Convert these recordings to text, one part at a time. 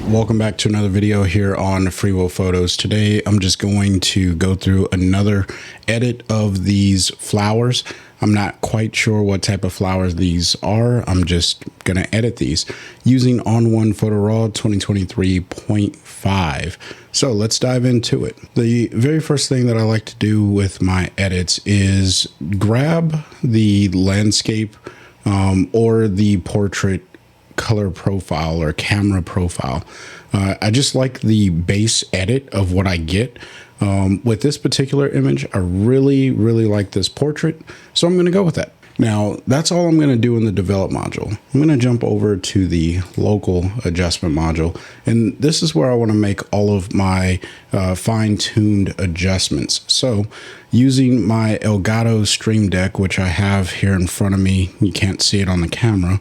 Welcome back to another video here on Free Will Photos. Today I'm just going to go through another edit of these flowers. I'm not quite sure what type of flowers these are. I'm just going to edit these using ON1 Photo RAW 2023.5. So let's dive into it. The very first thing that I like to do with my edits is grab the landscape or the portrait color profile or camera profile. I just like the base edit of what I get. With this particular image, I really like this portrait, so I'm going to go with that. Now, that's all I'm going to do in the develop module. I'm going to jump over to the local adjustment module, and this is where I want to make all of my fine-tuned adjustments. So using my Elgato Stream Deck, which I have here in front of me, you can't see it on the camera,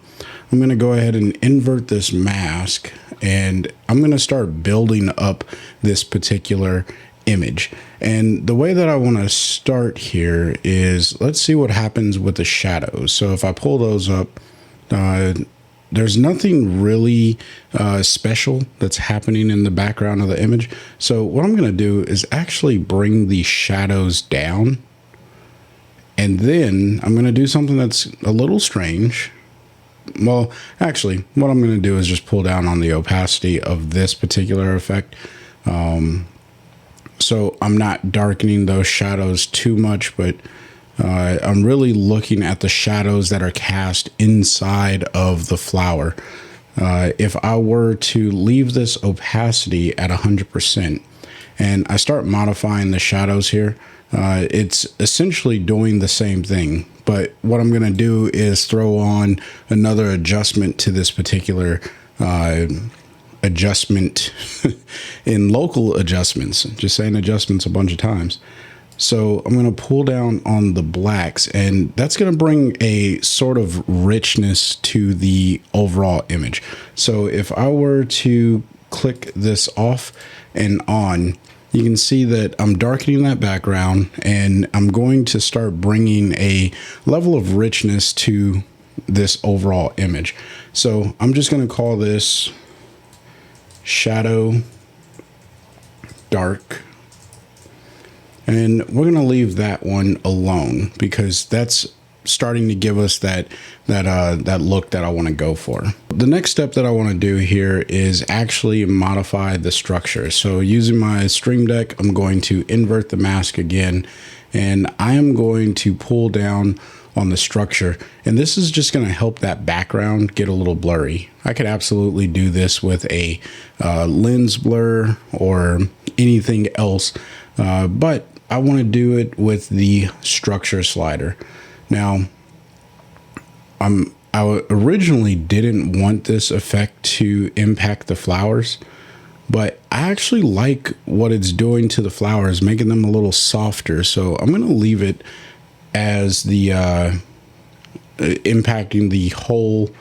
I'm going to go ahead and invert this mask, and I'm going to start building up this particular image. And the way that I want to start here is, let's see what happens with the shadows. So if I pull those up, there's nothing really special that's happening in the background of the image. So what I'm going to do is actually bring the shadows down, and then I'm going to do something that's a little strange. Well, actually, what I'm going to do is just pull down on the opacity of this particular effect. So I'm not darkening those shadows too much, but I'm really looking at the shadows that are cast inside of the flower. If I were to leave this opacity at 100% and I start modifying the shadows here, it's essentially doing the same thing. But what I'm going to do is throw on another adjustment to this particular adjustment in local adjustments. Just saying adjustments a bunch of times. So I'm going to pull down on the blacks, and that's going to bring a sort of richness to the overall image. So if I were to click this off and on, you can see that I'm darkening that background, and I'm going to start bringing a level of richness to this overall image. So I'm just going to call this shadow dark, and we're going to leave that one alone because that's starting to give us that look that I want to go for. The next step that I want to do here is actually modify the structure. So using my Stream Deck, I'm going to invert the mask again, and I am going to pull down on the structure, and this is just going to help that background get a little blurry. I could absolutely do this with a lens blur or anything else, but I want to do it with the structure slider. Now, I originally didn't want this effect to impact the flowers, but I actually like what it's doing to the flowers, making them a little softer. So I'm going to leave it as the impacting the whole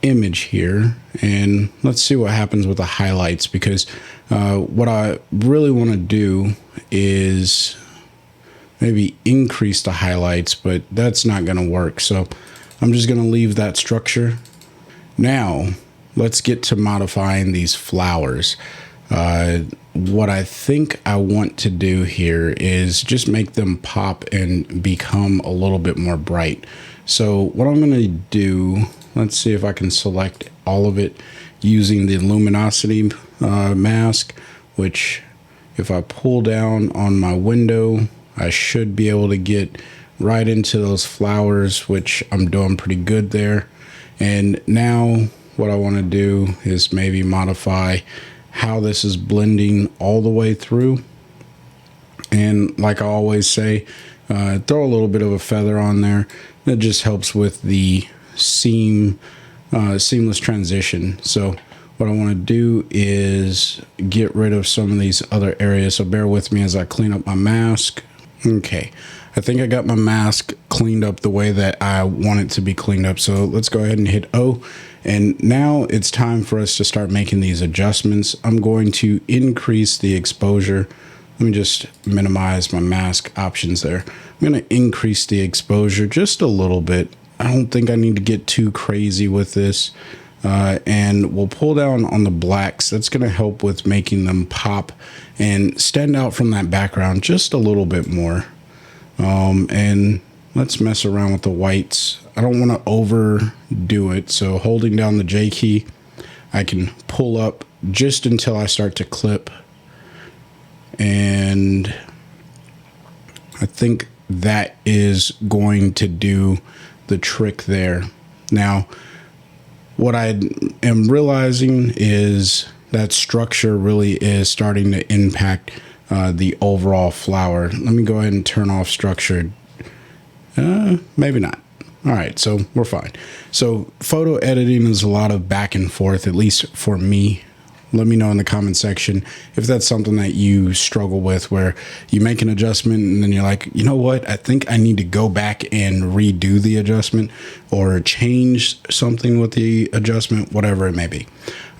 image here, and let's see what happens with the highlights, because what I really want to do is maybe increase the highlights, but that's not going to work. So I'm just going to leave that structure. Now let's get to modifying these flowers. What I think I want to do here is just make them pop and become a little bit more bright. So what I'm going to do, let's see if I can select all of it using the luminosity mask, which if I pull down on my window, I should be able to get right into those flowers, which I'm doing pretty good there. And now what I want to do is maybe modify how this is blending all the way through. And like I always say, throw a little bit of a feather on there. That just helps with the seamless transition. So what I want to do is get rid of some of these other areas. So bear with me as I clean up my mask. Okay, I think I got my mask cleaned up the way that I want it to be cleaned up. So let's go ahead and hit O. And now it's time for us to start making these adjustments. I'm going to increase the exposure. Let me just minimize my mask options there. I'm going to increase the exposure just a little bit. I don't think I need to get too crazy with this. and we'll pull down on the blacks. That's going to help with making them pop and stand out from that background just a little bit more. And let's mess around with the whites. I don't want to overdo it, so holding down the J key, I can pull up just until I start to clip. And I think that is going to do the trick there. Now, what I am realizing is that structure really is starting to impact the overall flower. Let me go ahead and turn off structure. Maybe not. All right, so we're fine. So photo editing is a lot of back and forth, at least for me. Let me know in the comment section if that's something that you struggle with, where you make an adjustment and then you're like, you know what, I think I need to go back and redo the adjustment or change something with the adjustment, whatever it may be.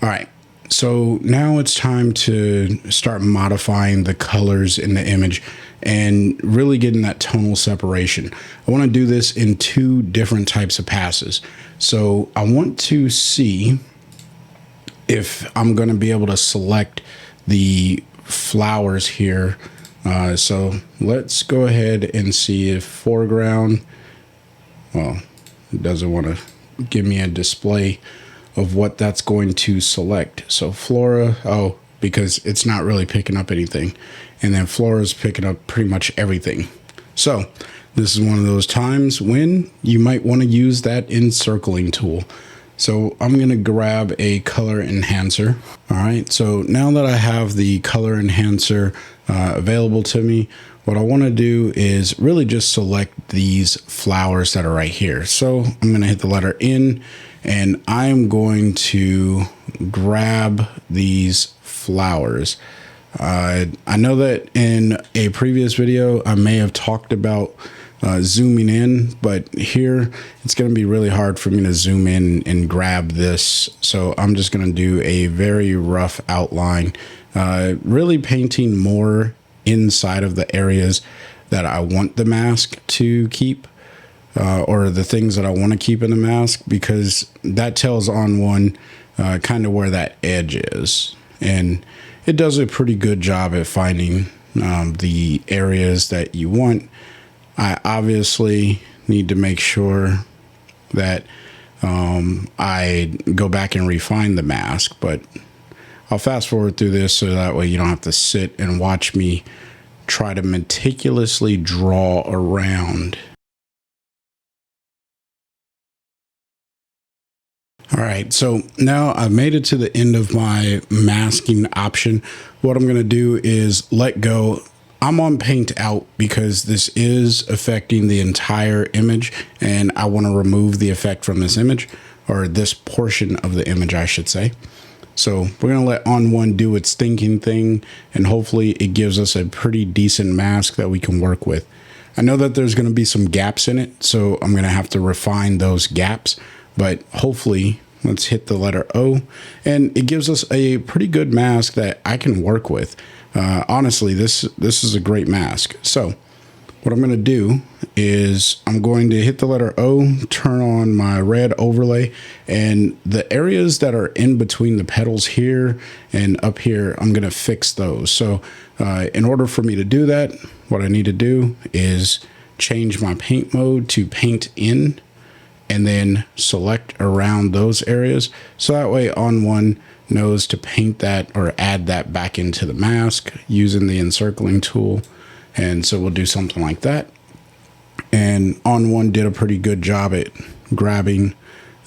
All right, so now it's time to start modifying the colors in the image and really getting that tonal separation. I want to do this in two different types of passes. So I want to see if I'm going to be able to select the flowers here. So let's go ahead and see if foreground, well, it doesn't want to give me a display of what that's going to select. So flora, oh, because it's not really picking up anything. And then flora is picking up pretty much everything. So this is one of those times when you might want to use that encircling tool. So I'm going to grab a color enhancer. All right, so now that I have the color enhancer available to me, what I want to do is really just select these flowers that are right here. So I'm going to hit the letter N, and I'm going to grab these flowers. I know that in a previous video, I may have talked about zooming in, but here it's going to be really hard for me to zoom in and grab this. So I'm just going to do a very rough outline, really painting more inside of the areas that I want the mask to keep, or the things that I want to keep in the mask, because that tells ON1 kind of where that edge is. And it does a pretty good job at finding the areas that you want. I obviously need to make sure that I go back and refine the mask, but I'll fast forward through this so that way you don't have to sit and watch me try to meticulously draw around. All right, so now I've made it to the end of my masking option. What I'm going to do is let go. I'm on paint out because this is affecting the entire image, and I want to remove the effect from this image, or this portion of the image, I should say. So we're going to let ON1 do its thinking thing, and hopefully it gives us a pretty decent mask that we can work with. I know that there's going to be some gaps in it, so I'm going to have to refine those gaps, but hopefully, let's hit the letter O, and it gives us a pretty good mask that I can work with. Honestly, this is a great mask. So what I'm going to do is I'm going to hit the letter O, turn on my red overlay, and the areas that are in between the petals here and up here, I'm going to fix those. So in order for me to do that, what I need to do is change my paint mode to paint in, and then select around those areas. So that way ON1 knows to paint that or add that back into the mask using the encircling tool. And so we'll do something like that. And ON1 did a pretty good job at grabbing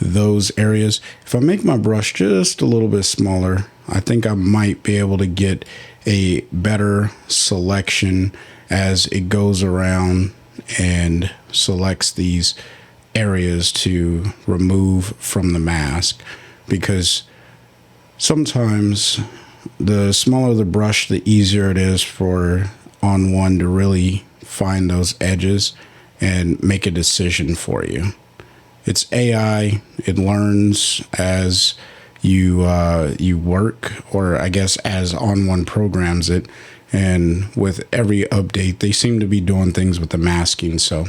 those areas. If I make my brush just a little bit smaller, I think I might be able to get a better selection as it goes around and selects these areas to remove from the mask, because sometimes the smaller the brush, the easier it is for ON1 to really find those edges and make a decision for you. It's AI, it learns as you work, or I guess as ON1 programs it, and with every update they seem to be doing things with the masking, so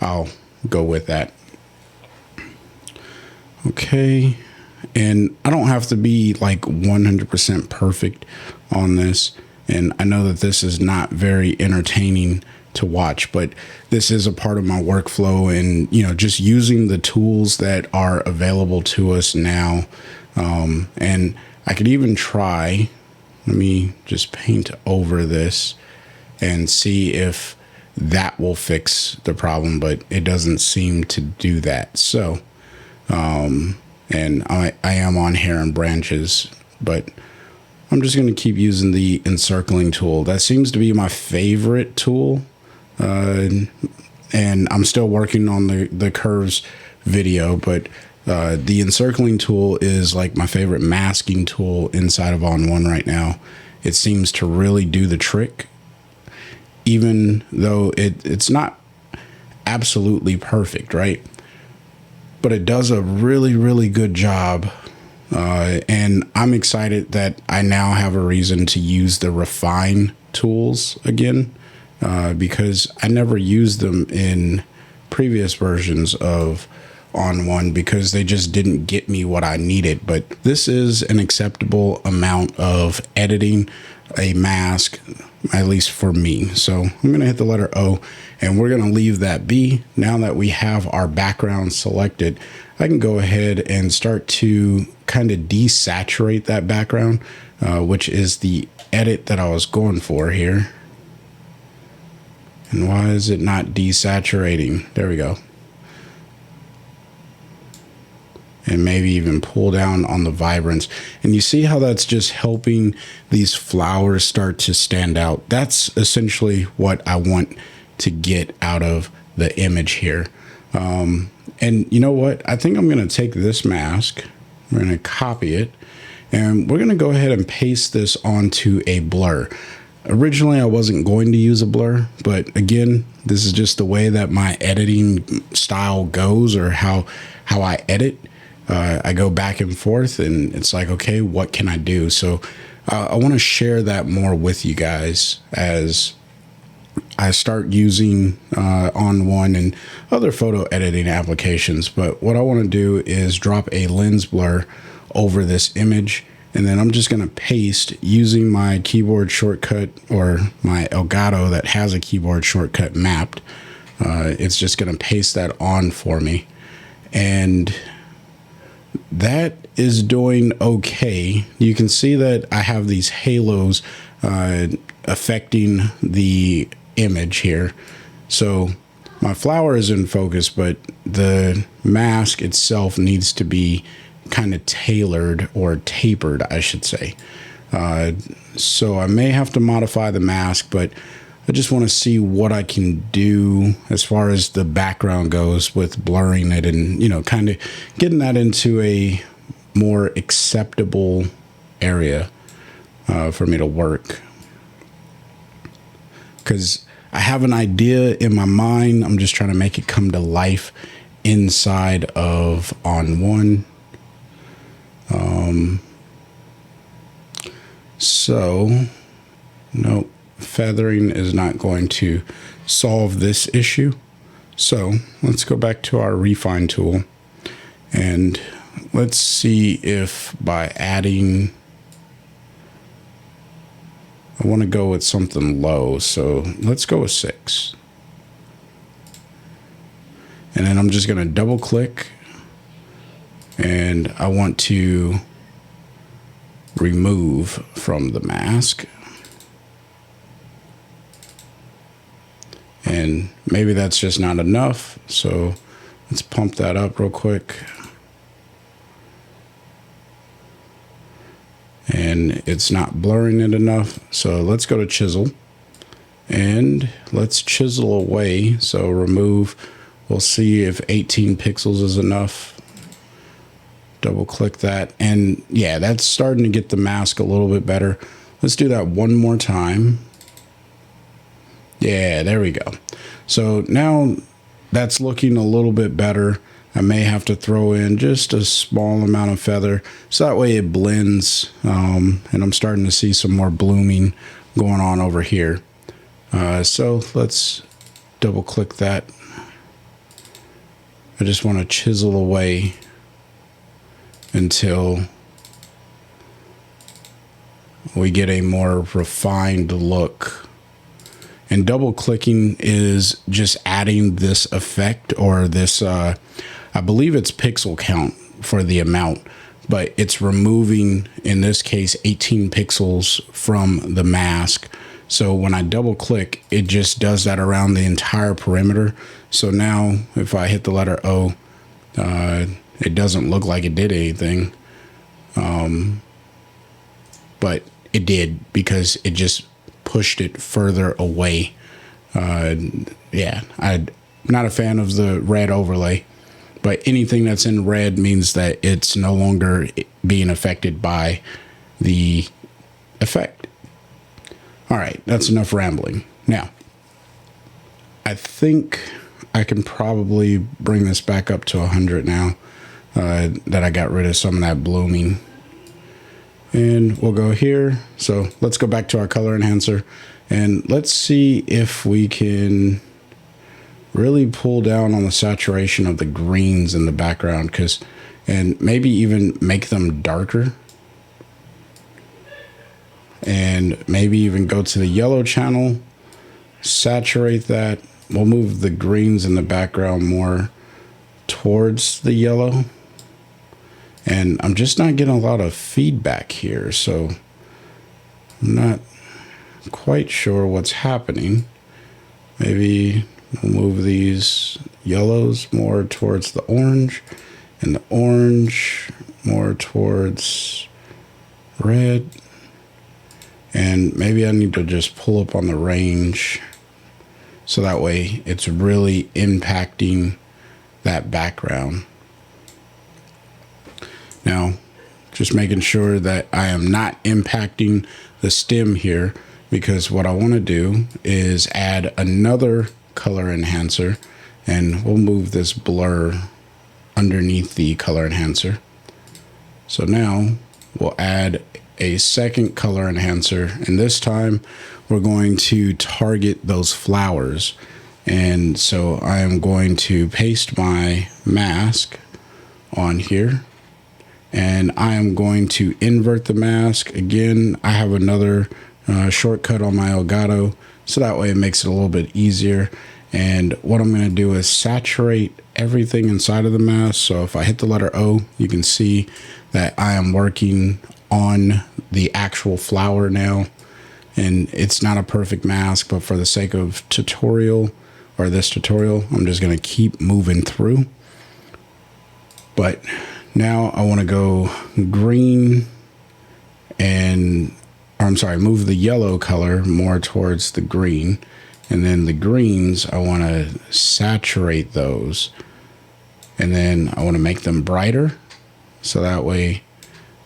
I'll go with that. Okay, And I don't have to be like 100% perfect on this. And I know that this is not very entertaining to watch, but this is a part of my workflow, and just using the tools that are available to us now. And I could even try, let me just paint over this and see if that will fix the problem, but it doesn't seem to do that. So and I am on hair and branches, but I'm just going to keep using the encircling tool. That seems to be my favorite tool. And I'm still working on the curves video, but the encircling tool is like my favorite masking tool inside of ON1 right now. It seems to really do the trick, even though it's not absolutely perfect, right? But it does a really, really good job. And I'm excited that I now have a reason to use the refine tools again, because I never used them in previous versions of ON1 because they just didn't get me what I needed. But this is an acceptable amount of editing a mask, at least for me. So I'm going to hit the letter O, and we're going to leave that be. Now that we have our background selected, I can go ahead and start to kind of desaturate that background, which is the edit that I was going for here. And why is it not desaturating? There we go. And maybe even pull down on the vibrance. And you see how that's just helping these flowers start to stand out. That's essentially what I want to get out of the image here. And you know what? I think I'm going to take this mask. We're going to copy it. And we're going to go ahead and paste this onto a blur. Originally, I wasn't going to use a blur, but again, this is just the way that my editing style goes, or how I edit. I go back and forth, and it's like, okay, what can I do? So I want to share that more with you guys as I start using ON1 and other photo editing applications. But what I want to do is drop a lens blur over this image, and then I'm just going to paste using my keyboard shortcut, or my Elgato that has a keyboard shortcut mapped. It's just going to paste that on for me. And that is doing okay. You can see that I have these halos affecting the image here. So my flower is in focus, but the mask itself needs to be kind of tailored, or tapered, I should say. So I may have to modify the mask, but I just want to see what I can do as far as the background goes with blurring it, and kind of getting that into a more acceptable area for me to work. Because I have an idea in my mind. I'm just trying to make it come to life inside of ON1. So nope, feathering is not going to solve this issue. So let's go back to our refine tool, and let's see if by adding, I want to go with something low, so let's go with 6. And then I'm just going to double click, and I want to remove from the mask. And maybe that's just not enough, so let's pump that up real quick. And it's not blurring it enough, so let's go to chisel, and let's chisel away. So remove, we'll see if 18 pixels is enough. Double click that, and yeah, that's starting to get the mask a little bit better. Let's do that one more time. Yeah, there we go. So now that's looking a little bit better. I may have to throw in just a small amount of feather, so that way it blends, and I'm starting to see some more blooming going on over here. So let's double click that. I just want to chisel away until we get a more refined look. And double clicking is just adding this effect, or this, I believe it's pixel count for the amount, but it's removing, in this case, 18 pixels from the mask. So when I double click, it just does that around the entire perimeter. So now if I hit the letter O, it doesn't look like it did anything. But it did, because it just pushed it further away. Yeah, I'm not a fan of the red overlay, but anything that's in red means that it's no longer being affected by the effect. All right, that's enough rambling. Now, I think I can probably bring this back up to 100 now that I got rid of some of that blooming. And we'll go here. So let's go back to our color enhancer, and let's see if we can really pull down on the saturation of the greens in the background, and maybe even make them darker. And maybe even go to the yellow channel, saturate that. We'll move the greens in the background more towards the yellow. And I'm just not getting a lot of feedback here, so I'm not quite sure what's happening. Maybe we'll move these yellows more towards the orange, and the orange more towards red. And maybe I need to just pull up on the range, so that way it's really impacting that background. Now, just making sure that I am not impacting the stem here, because what I want to do is add another color enhancer, and we'll move this blur underneath the color enhancer. So now we'll add a second color enhancer, and this time we're going to target those flowers. And so I am going to paste my mask on here, and I am going to invert the mask. Again, I have another shortcut on my Elgato, so that way it makes it a little bit easier. And what I'm going to do is saturate everything inside of the mask. So if I hit the letter O, you can see that I am working on the actual flower now. And it's not a perfect mask, but for the sake of tutorial, or this tutorial, I'm just going to keep moving through. But now I want to go green, and, or I'm sorry, move the yellow color more towards the green. And then the greens, I want to saturate those. And then I want to make them brighter, so that way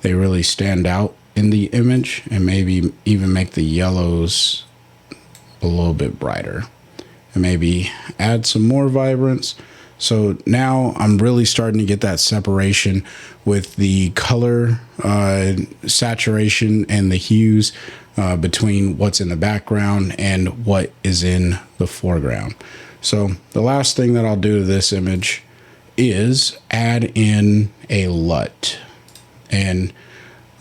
they really stand out in the image, and maybe even make the yellows a little bit brighter, and maybe add some more vibrance. So now I'm really starting to get that separation with the color saturation and the hues between what's in the background and what is in the foreground. So the last thing that I'll do to this image is add in a LUT. And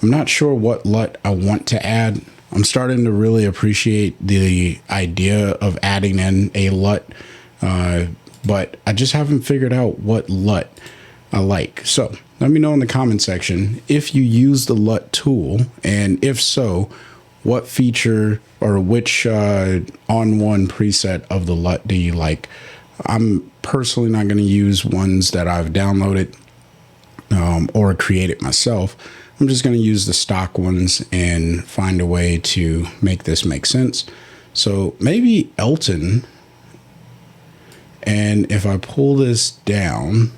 I'm not sure what LUT I want to add. I'm starting to really appreciate the idea of adding in a LUT, but I just haven't figured out what LUT I like. So let me know in the comment section if you use the Lut tool, and if so, what feature or which ON1 preset of the Lut do you like? I'm personally not going to use ones that I've downloaded or created myself. I'm just going to use the stock ones and find a way to make this make sense. So maybe Elton. And if I pull this down,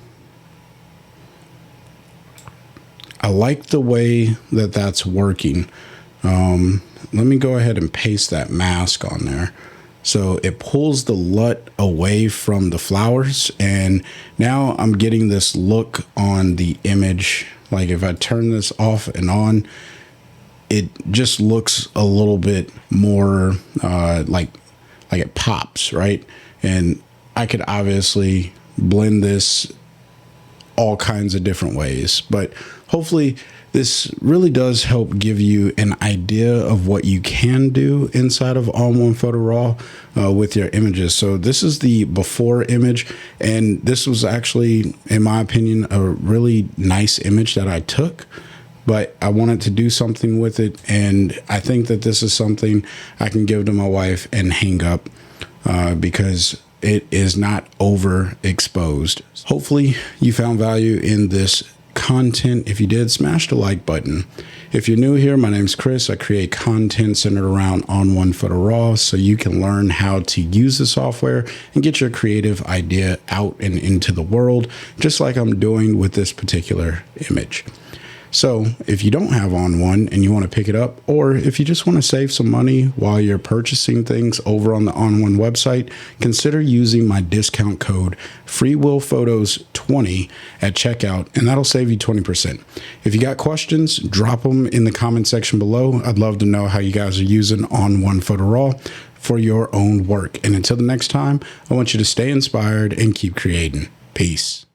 I like the way that that's working. Let me go ahead and paste that mask on there. So it pulls the LUT away from the flowers, and now I'm getting this look on the image. Like if I turn this off and on, it just looks a little bit more like it pops, right? And I could obviously blend this all kinds of different ways. But hopefully this really does help give you an idea of what you can do inside of ON1 Photo RAW with your images. So this is the before image, and this was actually, in my opinion, a really nice image that I took, but I wanted to do something with it, and I think that this is something I can give to my wife and hang up because it is not overexposed. Hopefully you found value in this content. If you did, smash the like button. If you're new here, my name's Chris. I create content centered around ON1 Photo RAW so you can learn how to use the software and get your creative idea out and into the world, just like I'm doing with this particular image. So if you don't have ON1 and you want to pick it up, or if you just want to save some money while you're purchasing things over on the ON1 website, consider using my discount code FreeWillPhotos20 at checkout, and that'll save you 20%. If you got questions, drop them in the comment section below. I'd love to know how you guys are using ON1 Photo RAW for your own work. And until the next time, I want you to stay inspired and keep creating. Peace.